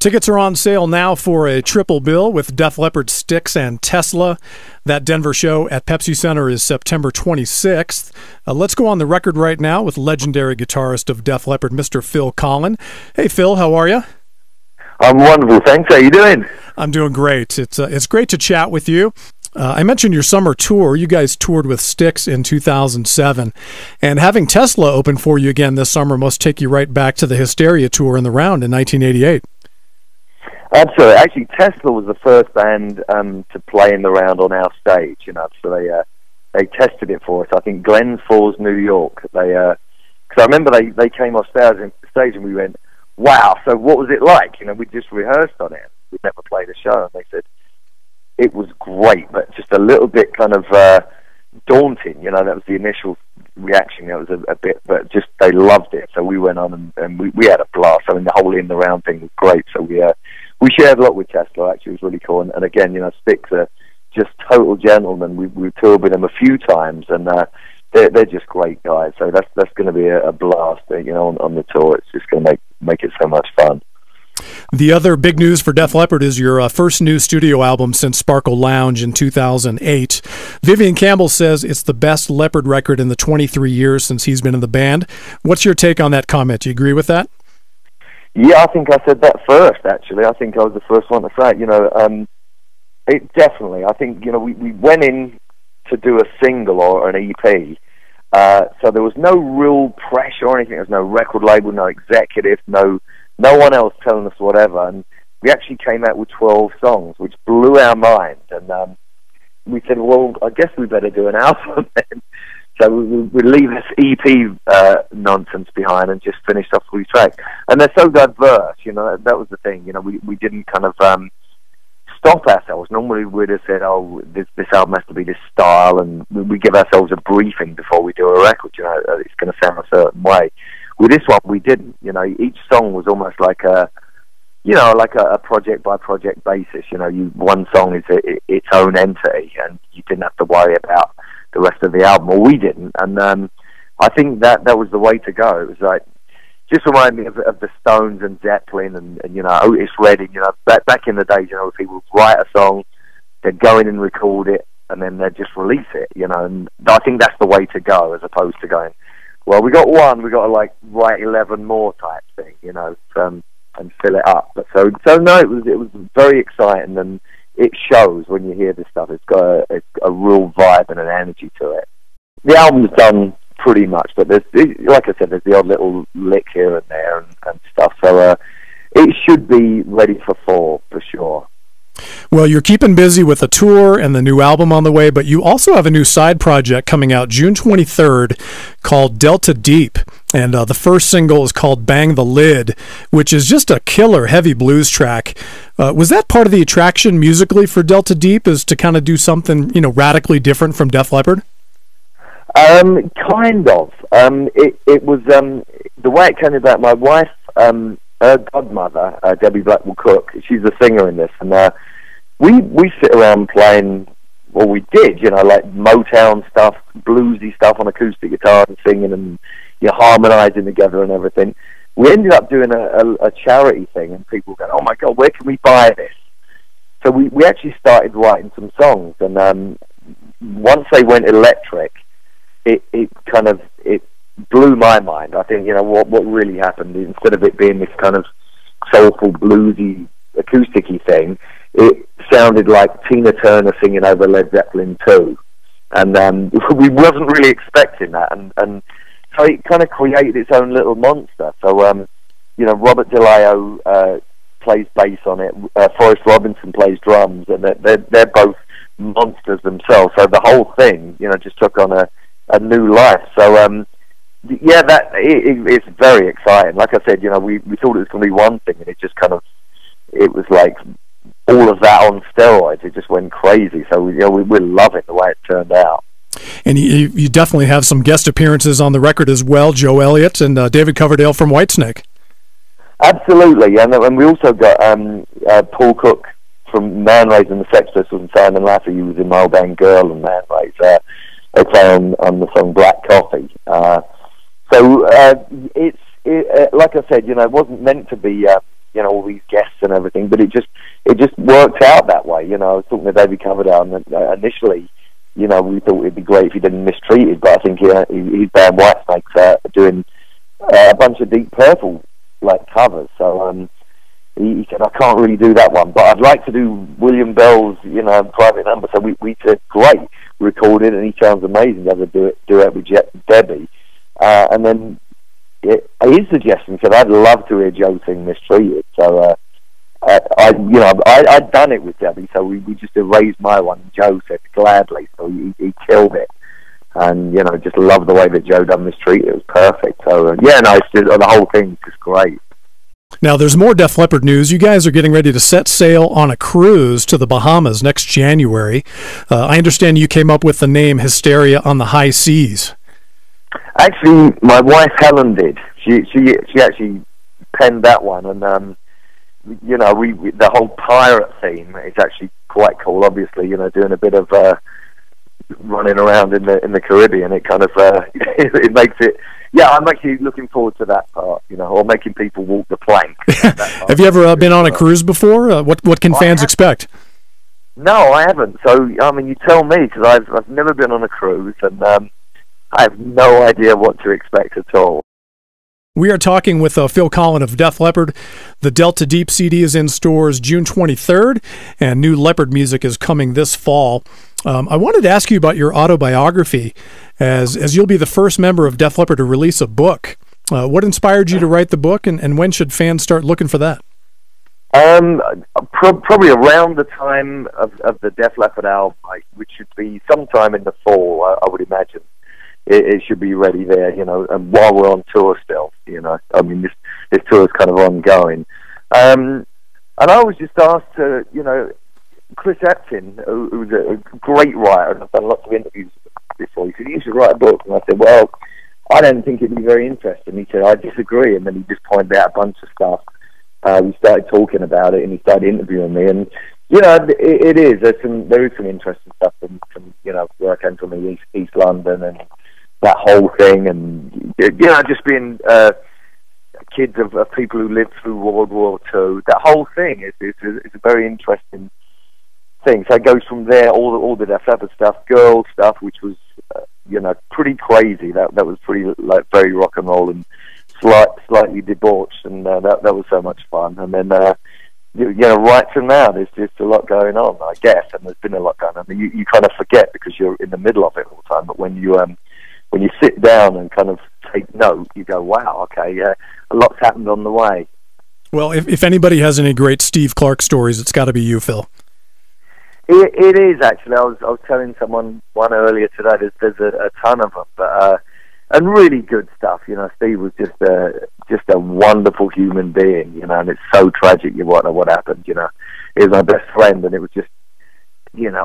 Tickets are on sale now for a triple bill with Def Leppard, Styx, and Tesla. That Denver show at Pepsi Center is September 26th. Let's go on the record right now with legendary guitarist of Def Leppard, Mr. Phil Collen. Hey, Phil, how are you? I'm wonderful, thanks. How you doing? I'm doing great. It's great to chat with you. I mentioned your summer tour. You guys toured with Styx in 2007. And having Tesla open for you again this summer must take you right back to the Hysteria tour in the round in 1988. Absolutely. Actually, Tesla was the first band to play in the round on our stage, you know, so they tested it for us. I think Glens Falls, New York. Because I remember they came off stage and we went, wow, so what was it like? You know, we just rehearsed on it. We never played a show, and they said, it was great, but just a little bit kind of daunting. You know, that was the initial reaction. It was a bit, but just they loved it. So we went on and we had a blast. I mean, the whole in the round thing was great. So we shared a lot with Tesla. Actually, it was really cool. And again, you know, Styx are just total gentlemen. We toured with them a few times, and they're just great guys. So that's going to be a blast. You know, on the tour, it's just going to make it so much fun. The other big news for Def Leppard is your first new studio album since Sparkle Lounge in 2008. Vivian Campbell says it's the best Leppard record in the 23 years since he's been in the band. What's your take on that comment? Do you agree with that? Yeah, I think I said that first, actually. I think I was the first one to say it. You know, it definitely. I think, you know, we went in to do a single or an EP, so there was no real pressure or anything. There was no record label, no executive, no one else telling us whatever, and we actually came out with 12 songs, which blew our mind, and we said, well, I guess we better do an album then. So we leave this EP nonsense behind and just finished off 3 tracks. And they're so diverse, you know, that was the thing, you know, we didn't kind of stop ourselves. Normally we'd have said, oh, this album has to be this style, and we give ourselves a briefing before we do a record, you know, it's going to sound a certain way. With this one, we didn't. You know, each song was almost like a project by project basis. You know, one song is its own entity, and you didn't have to worry about the rest of the album, or we didn't. And I think that was the way to go. It was like, just remind me of the Stones and Zeppelin, and you know, Otis Redding. You know, back in the days, you know, people would write a song, they'd go in and record it, and then they'd just release it. You know, and I think that's the way to go, as opposed to going, well, we got one, we got to like write 11 more type thing, you know, and fill it up. But so no, it was very exciting, and it shows when you hear this stuff. It's got a real vibe and an energy to it. The album's done pretty much, but there's, like I said, there's the odd little lick here and there and stuff. So it should be ready for fall for sure. Well, you're keeping busy with the tour and the new album on the way, but you also have a new side project coming out June 23rd called Delta Deep, and the first single is called Bang the Lid, which is just a killer heavy blues track. Was that part of the attraction musically for Delta Deep, is to kind of do something, you know, radically different from Def Leppard? Kind of. It was the way it came about. My wife, her godmother, Debbie Blackwell Cook, she's a singer in this, and we sit around playing, well, we did, you know, like Motown stuff, bluesy stuff on acoustic guitar and singing, and you're harmonising together and everything. We ended up doing a charity thing, and people go, oh my God, where can we buy this? So we actually started writing some songs, and once they went electric, it blew my mind. I think, you know, what really happened, instead of it being this kind of soulful, bluesy, acoustic-y thing, it sounded like Tina Turner singing over Led Zeppelin 2. And we wasn't really expecting that. And so it kind of created its own little monster. So, you know, Robert DeLeo plays bass on it. Forrest Robinson plays drums. And they're both monsters themselves. So the whole thing, you know, just took on a new life. So, yeah, it's very exciting. Like I said, you know, we thought it was going to be one thing, and it just kind of, it was like all of that on steroids. It just went crazy. So, you know, we're loving the way it turned out. And you definitely have some guest appearances on the record as well, Joe Elliott and David Coverdale from Whitesnake. Absolutely, and we also got Paul Cook from Man Rays and the Sex Pistols, and Simon Laffey, who was in My Old Band Girl and Man Rays. They play on the song Black Coffee. So it's like I said, you know, it wasn't meant to be all these guests and everything. But it just worked out that way. I was talking to David Coverdale, and initially, we thought it'd be great if he didn't Mistreated, but I think his band Whitesnakes are doing a bunch of Deep Purple covers. So he said, I can't really do that one, but I'd like to do William Bell's Private Number. So we said, great, recorded, and he sounds amazing. Does a duet with Debbie, and then his suggestion said, I'd love to hear Joe sing Mistreated. So I'd done it with Debbie, so we just erased my one, and Joe said gladly, so he killed it. And just loved the way that Joe done Mistreated. It was perfect. So it's just, the whole thing's just great. Now, there's more Def Leppard news. You guys are getting ready to set sail on a cruise to the Bahamas next January. I understand you came up with the name Hysteria on the High Seas. Actually, my wife Helen did. She actually penned that one, and the whole pirate theme is actually quite cool. Obviously, doing a bit of running around in the Caribbean, it kind of it makes it. Yeah, I'm actually looking forward to that part, or making people walk the plank. Have you ever been on a cruise before? What can fans expect? No, I haven't. So, you tell me, because I've never been on a cruise, and I have no idea what to expect at all. We are talking with Phil Collen of Def Leppard. The Delta Deep CD is in stores June 23rd, and new Leppard music is coming this fall. I wanted to ask you about your autobiography, as you'll be the first member of Def Leppard to release a book. What inspired you to write the book, and when should fans start looking for that? Probably around the time of the Def Leppard album, which should be sometime in the fall, I would imagine. It should be ready there, and while we're on tour still, this tour is kind of ongoing. And I was just asked to, Chris Epton, who's a great writer, and I've done lots of interviews before, he said, you should write a book. And I said, well, I don't think it'd be very interesting. He said, I disagree. And then he just pointed out a bunch of stuff. We started talking about it, and he started interviewing me. And, it is. There is some interesting stuff from where I came from, in East London, and that whole thing, and just being kids of people who lived through World War II. That whole thing is a very interesting thing. So it goes from there, all the Def Leppard stuff, girl stuff, which was pretty crazy. That was pretty very rock and roll and slightly debauched, and that was so much fun. And then right from now, there's just a lot going on, I guess, and there's been a lot going on. You kind of forget because you're in the middle of it all the time, but when you sit down and kind of take note, you go, wow, okay, a lot's happened on the way. Well, if anybody has any great Steve Clark stories, it's got to be you, Phil. It is, actually. I was telling someone one earlier today, there's a ton of them, but and really good stuff. Steve was just a wonderful human being, and it's so tragic what happened. He was my best friend, and it was just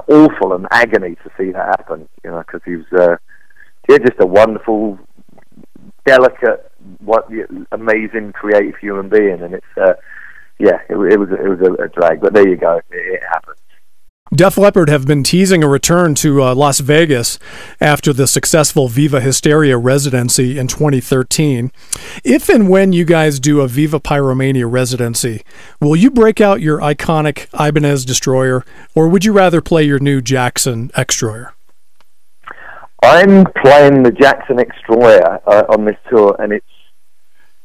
awful and agony to see that happen, because he was just a wonderful, delicate, amazing, creative human being, and it's it was a drag, but there you go, it happened. Def Leppard have been teasing a return to Las Vegas after the successful Viva Hysteria residency in 2013. If and when you guys do a Viva Pyromania residency, will you break out your iconic Ibanez Destroyer, or would you rather play your new Jackson X-Destroyer? I'm playing the Jackson X-Destroyer on this tour, and it's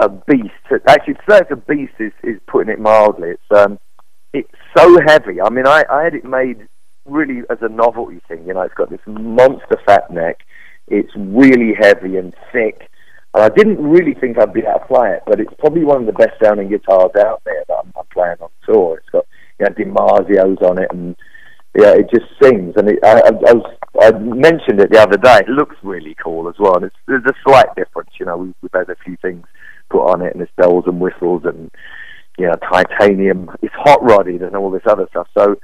a beast. Actually, to say it's a beast is putting it mildly. It's so heavy. I mean, I had it made really as a novelty thing. It's got this monster fat neck. It's really heavy and thick. And I didn't really think I'd be able to play it, but it's probably one of the best sounding guitars out there that I'm playing on tour. It's got DiMarzio's on it, and it just sings. And I mentioned it the other day. It looks really cool as well. And there's a slight difference. We've had a few things put on it, and there's bells and whistles and titanium. It's hot rodded and all this other stuff. So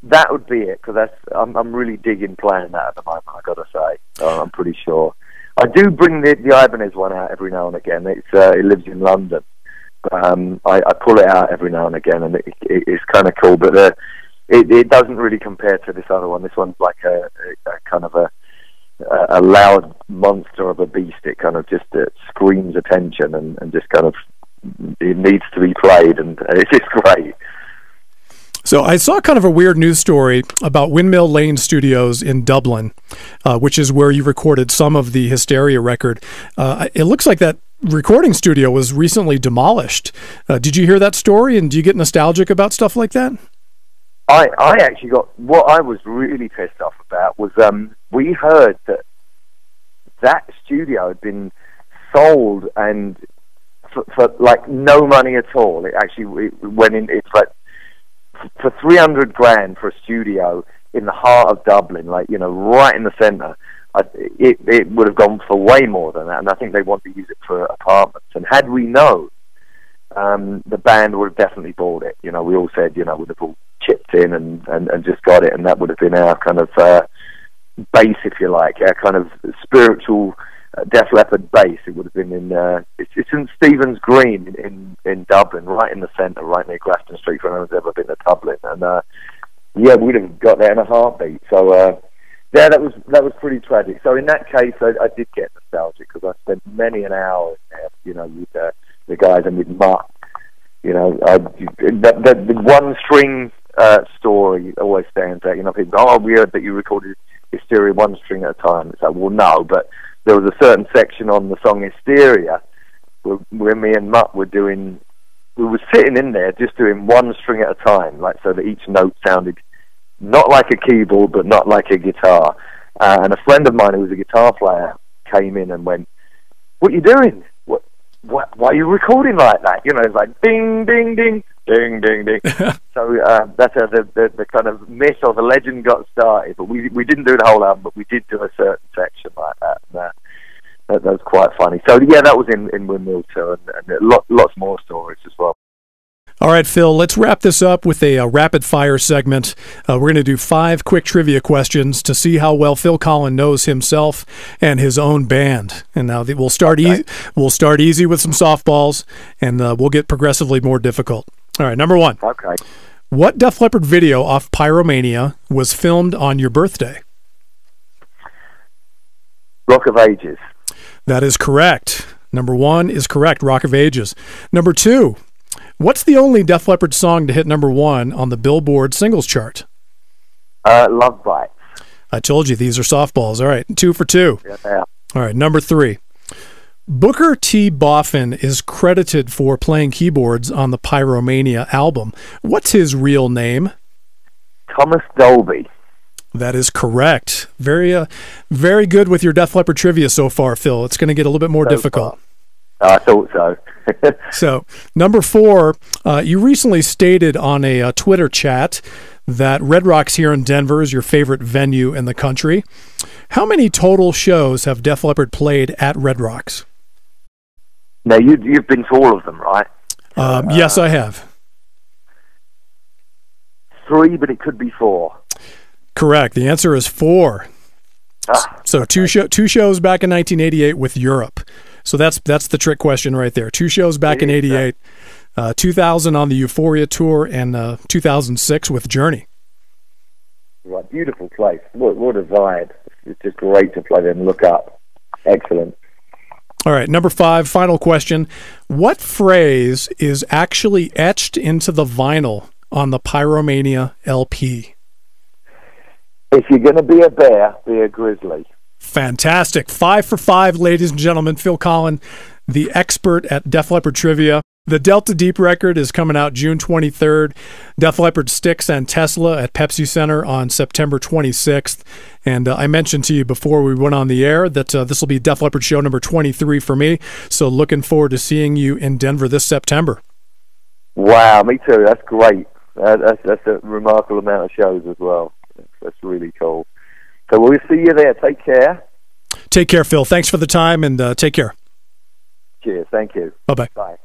that would be it, because I'm really digging playing that at the moment, I gotta say. I'm pretty sure. I do bring the Ibanez one out every now and again. It lives in London, but I pull it out every now and again, and it's kind of cool. But it doesn't really compare to this other one. This one's like a kind of a loud monster of a beast. It kind of just screams attention and just kind of it needs to be played, and it's just great. So I saw kind of a weird news story about Windmill Lane Studios in Dublin, which is where you recorded some of the Hysteria record. It looks like that recording studio was recently demolished. Did you hear that story, and do you get nostalgic about stuff like that? I actually got, what I was really pissed off about was we heard that studio had been sold, and for like no money at all. It actually went in. It's like for 300 grand for a studio in the heart of Dublin, like, you know, right in the centre. It would have gone for way more than that, and I think they want to use it for apartments. And had we known, the band would have definitely bought it. You know, we all said, you know, we'd have all chipped in and just got it, and that would have been our kind of base, if you like, our kind of spiritual Def Leppard base. It would have been in it's in Stephen's Green in Dublin, right in the centre, right near Grafton Street, for anyone's ever been to Dublin. And yeah, we'd have got there in a heartbeat. So yeah, that was pretty tragic. So in that case, I did get nostalgic, because I spent many an hour there, you know, with the guys, and with Mutt. You know, the one string story always stands out. You know, people go, "Oh, we heard that you recorded Hysteria one string at a time." It's like, well, no, but there was a certain section on the song Hysteria where me and Mutt were doing. We were sitting in there just doing one string at a time, like, so that each note sounded not like a keyboard, but not like a guitar. And a friend of mine who was a guitar player came in and went, "What are you doing? Why are you recording like that?" You know, it's like ding, ding, ding, ding, ding, ding. So that's how the kind of myth or the legend got started. But we didn't do the whole album, but we did do a certain section like that. And that was quite funny. So yeah, that was in Windmill too, and lots more stories as well. All right, Phil, let's wrap this up with a rapid fire segment. We're going to do 5 quick trivia questions to see how well Phil Collen knows himself and his own band. And now we'll start easy. We'll start easy with some softballs, and we'll get progressively more difficult. All right, number 1. Okay. What Def Leppard video off Pyromania was filmed on your birthday? Rock of Ages. That is correct. Number 1 is correct, Rock of Ages. Number 2. What's the only Def Leppard song to hit number 1 on the Billboard singles chart? Love Bites. I told you, these are softballs. All right, 2 for 2. Yeah. All right, number 3. Booker T. Boffin is credited for playing keyboards on the Pyromania album. What's his real name? Thomas Dolby. That is correct. Very good with your Def Leppard trivia so far, Phil. It's going to get a little bit more difficult. I thought so. So, number 4, you recently stated on a Twitter chat that Red Rocks here in Denver is your favorite venue in the country. How many total shows have Def Leppard played at Red Rocks? Now, you've been to all of them, right? Yes, I have. 3, but it could be 4. Correct. The answer is 4. So two shows back in 1988 with Europe. So that's the trick question right there. 2 shows back in 88, 2000 on the Euphoria tour, and 2006 with Journey. Right, beautiful place. What a vibe. It's just great to play there and look up. Excellent. All right, number 5, final question. What phrase is actually etched into the vinyl on the Pyromania LP? If you're going to be a bear, be a grizzly. Fantastic. 5 for 5, ladies and gentlemen. Phil Collen, the expert at Def Leppard trivia. The Delta Deep record is coming out June 23rd. Def Leppard Styx and Tesla at Pepsi Center on September 26th. And I mentioned to you before we went on the air that this will be Def Leppard show number 23 for me. So looking forward to seeing you in Denver this September. Wow, me too. That's great. That's a remarkable amount of shows as well. That's really cool. So we'll see you there. Take care. Take care, Phil. Thanks for the time, and take care. Cheers. Thank you. Bye-bye. Bye.